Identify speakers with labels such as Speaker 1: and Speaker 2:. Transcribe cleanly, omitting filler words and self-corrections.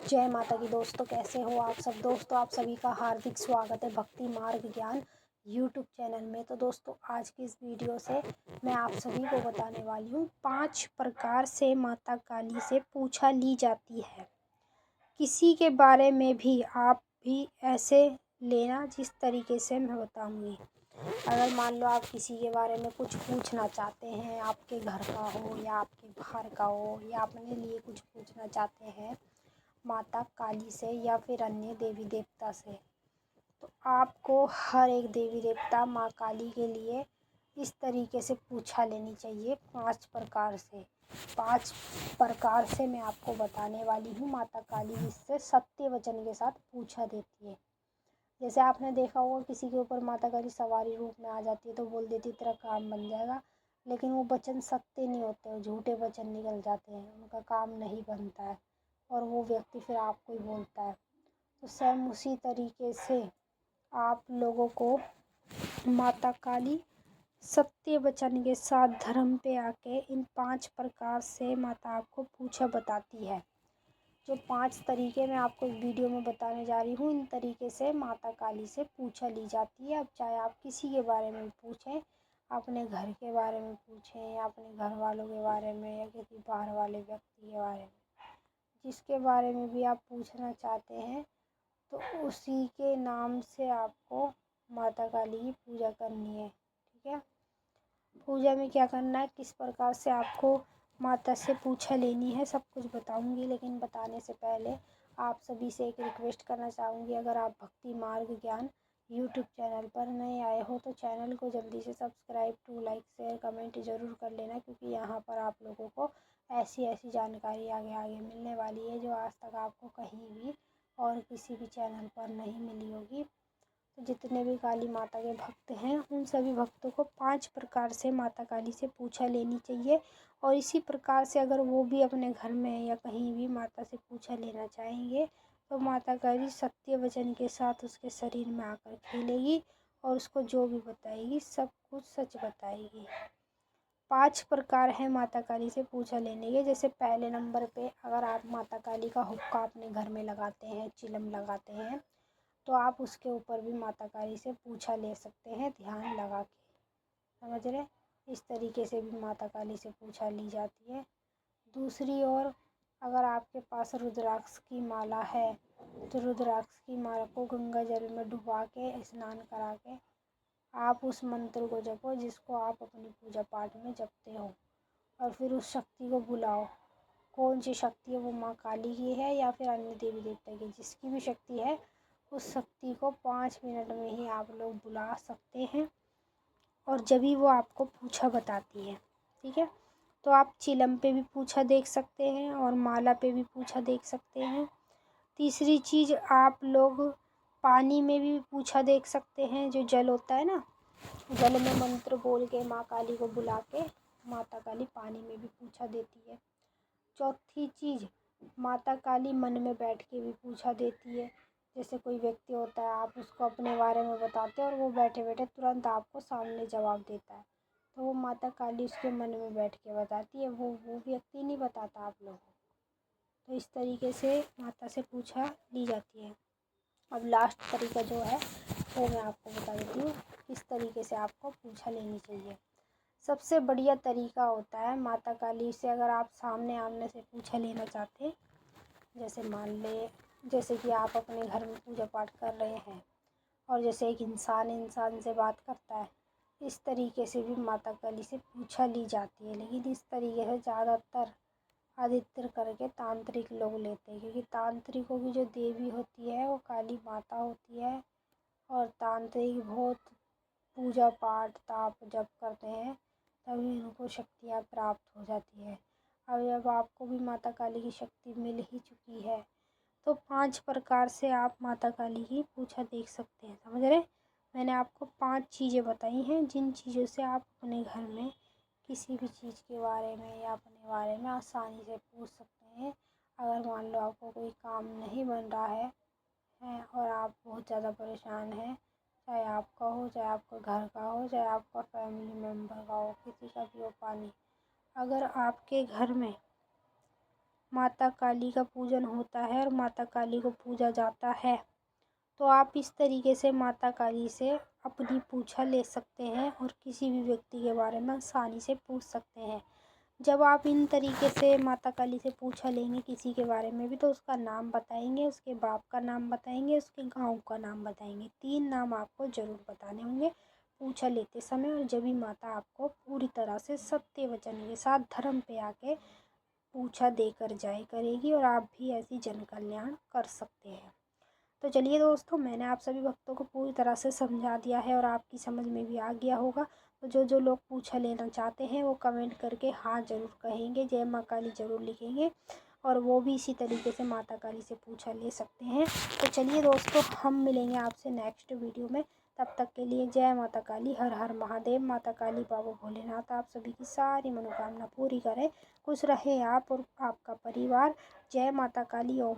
Speaker 1: जय माता की दोस्तों, कैसे हो आप सब। दोस्तों आप सभी का हार्दिक स्वागत है भक्ति मार्ग ज्ञान यूट्यूब चैनल में। तो दोस्तों आज की इस वीडियो से मैं आप सभी को बताने वाली हूँ 5 प्रकार से माता काली से पूछा ली जाती है। किसी के बारे में भी आप भी ऐसे लेना जिस तरीके से मैं बताऊँगी। अगर मान लो आप किसी के बारे में कुछ पूछना चाहते हैं, आपके घर का हो या आपके बाहर का हो, या अपने लिए कुछ पूछना चाहते हैं माता काली से या फिर अन्य देवी देवता से, तो आपको हर एक देवी देवता माँ काली के लिए इस तरीके से पूछा लेनी चाहिए 5 प्रकार से। 5 प्रकार से मैं आपको बताने वाली हूँ माता काली जिससे सत्य वचन के साथ पूछा देती है। जैसे आपने देखा होगा किसी के ऊपर माता काली सवारी रूप में आ जाती है तो बोल देती तेरा काम बन जाएगा, लेकिन वो वचन सत्य नहीं होते, झूठे वचन निकल जाते हैं, उनका काम नहीं बनता है और वो व्यक्ति फिर आपको ही बोलता है। तो सेम उसी तरीके से आप लोगों को माता काली सत्य वचन के साथ धर्म पे आके इन 5 प्रकार से माता आपको पूछा बताती है। जो 5 तरीके मैं आपको इस वीडियो में बताने जा रही हूँ, इन तरीके से माता काली से पूछा ली जाती है। अब चाहे आप किसी के बारे में पूछें, अपने घर के बारे में पूछें या अपने घर वालों के बारे में या किसी बाहर वाले व्यक्ति के बारे में, जिसके बारे में भी आप पूछना चाहते हैं तो उसी के नाम से आपको माता काली की पूजा करनी है। ठीक है, पूजा में क्या करना है, किस प्रकार से आपको माता से पूछा लेनी है, सब कुछ बताऊंगी। लेकिन बताने से पहले आप सभी से एक रिक्वेस्ट करना चाहूँगी, अगर आप भक्ति मार्ग ज्ञान यूट्यूब चैनल पर नए आए हो तो चैनल को जल्दी से subscribe to like share comment ज़रूर कर लेना, क्योंकि यहाँ पर आप लोगों को ऐसी ऐसी जानकारी आगे आगे मिलने वाली है जो आज तक आपको कहीं भी और किसी भी चैनल पर नहीं मिली होगी। तो जितने भी काली माता के भक्त हैं उन सभी भक्तों को 5 प्रकार से माता काली से पूछा लेनी चाहिए। और इसी प्रकार से अगर वो भी अपने घर में या कहीं भी माता से पूछा लेना चाहेंगे तो माता काली सत्य वचन के साथ उसके शरीर में आकर खेलेगी और उसको जो भी बताएगी सब कुछ सच बताएगी। 5 प्रकार है माता काली से पूछा लेने के। जैसे पहले नंबर पे, अगर आप माता काली का हुक्का अपने घर में लगाते हैं, चिलम लगाते हैं, तो आप उसके ऊपर भी माता काली से पूछा ले सकते हैं ध्यान लगा के। समझ रहे, इस तरीके से भी माता काली से पूछा ली जाती है। दूसरी ओर, अगर आपके पास रुद्राक्ष की माला है तो रुद्राक्ष की माला को गंगा जल में डुबा के स्नान करा के आप उस मंत्र को जपो जिसको आप अपनी पूजा पाठ में जपते हो, और फिर उस शक्ति को बुलाओ। कौन सी शक्ति है, वो माँ काली की है या फिर अन्य देवी देवता की, जिसकी भी शक्ति है उस शक्ति को 5 मिनट में ही आप लोग बुला सकते हैं और जब भी वो आपको पूछा बताती है। ठीक है, तो आप चिलम पे भी पूछा देख सकते हैं और माला पे भी पूछा देख सकते हैं। तीसरी चीज़, आप लोग पानी में भी पूछा देख सकते हैं। जो जल होता है ना, जल में मंत्र बोल के माँ काली को बुला के माता काली पानी में भी पूछा देती है। चौथी चीज़, माता काली मन में बैठ के भी पूछा देती है। जैसे कोई व्यक्ति होता है, आप उसको अपने बारे में बताते हैं और वो बैठे बैठे तुरंत आपको सामने जवाब देता है, तो वो माता काली उसके मन में बैठ के बताती है, वो व्यक्ति नहीं बताता आप लोगों को। तो इस तरीके से माता से पूछा ली जाती है। अब लास्ट तरीका जो है वो मैं आपको बता देती हूँ किस तरीके से आपको पूछा लेनी चाहिए। सबसे बढ़िया तरीका होता है माता काली से, अगर आप सामने आमने से पूछा लेना चाहते हैं, जैसे मान ले, जैसे कि आप अपने घर में पूजा पाठ कर रहे हैं और जैसे एक इंसान इंसान से बात करता है, इस तरीके से भी माता काली से पूछा ली जाती है। लेकिन इस तरीके से ज़्यादातर अधिकतर करके तांत्रिक लोग लेते हैं, क्योंकि तांत्रिकों की जो देवी होती है वो काली माता होती है और तांत्रिक बहुत पूजा पाठ ताप जप करते हैं तभी उनको शक्तियाँ प्राप्त हो जाती है। अब जब आपको भी माता काली की शक्ति मिल ही चुकी है तो 5 प्रकार से आप माता काली की पूछा देख सकते हैं। समझ रहे, मैंने आपको 5 चीज़ें बताई हैं जिन चीज़ों से आप अपने घर में किसी भी चीज़ के बारे में या अपने बारे में आसानी से पूछ सकते हैं। अगर मान लो आपको कोई काम नहीं बन रहा है और आप बहुत ज़्यादा परेशान हैं, चाहे आपका हो, चाहे आपका घर का हो, चाहे आपका फैमिली मेम्बर का हो, किसी का भी हो, पानी, अगर आपके घर में माता काली का पूजन होता है और माता काली को पूजा जाता है। तो आप इस तरीके से माता काली से अपनी पूछा ले सकते हैं और किसी भी व्यक्ति के बारे में आसानी से पूछ सकते हैं। जब आप इन तरीके से माता काली से पूछा लेंगे किसी के बारे में भी, तो उसका नाम बताएंगे, उसके बाप का नाम बताएंगे, उसके गांव का नाम बताएंगे। 3 नाम आपको ज़रूर बताने होंगे पूछा लेते समय। और जब भी माता आपको पूरी तरह से सत्य वचन के साथ धर्म पे आके पूछा देकर जाए करेगी और आप भी ऐसी जन कल्याण कर सकते हैं। तो चलिए दोस्तों, मैंने आप सभी भक्तों को पूरी तरह से समझा दिया है और आपकी समझ में भी आ गया होगा। तो जो लोग पूछा लेना चाहते हैं वो कमेंट करके हाँ ज़रूर कहेंगे, जय माँ काली ज़रूर लिखेंगे और वो भी इसी तरीके से माता काली से पूछा ले सकते हैं। तो चलिए दोस्तों, हम मिलेंगे आपसे नेक्स्ट वीडियो में। तब तक के लिए जय माता काली, हर हर महादेव। माता काली बाबा भोलेनाथ आप सभी की सारी मनोकामना पूरी करें। खुश रहे आप और आपका परिवार। जय माता काली। ओम।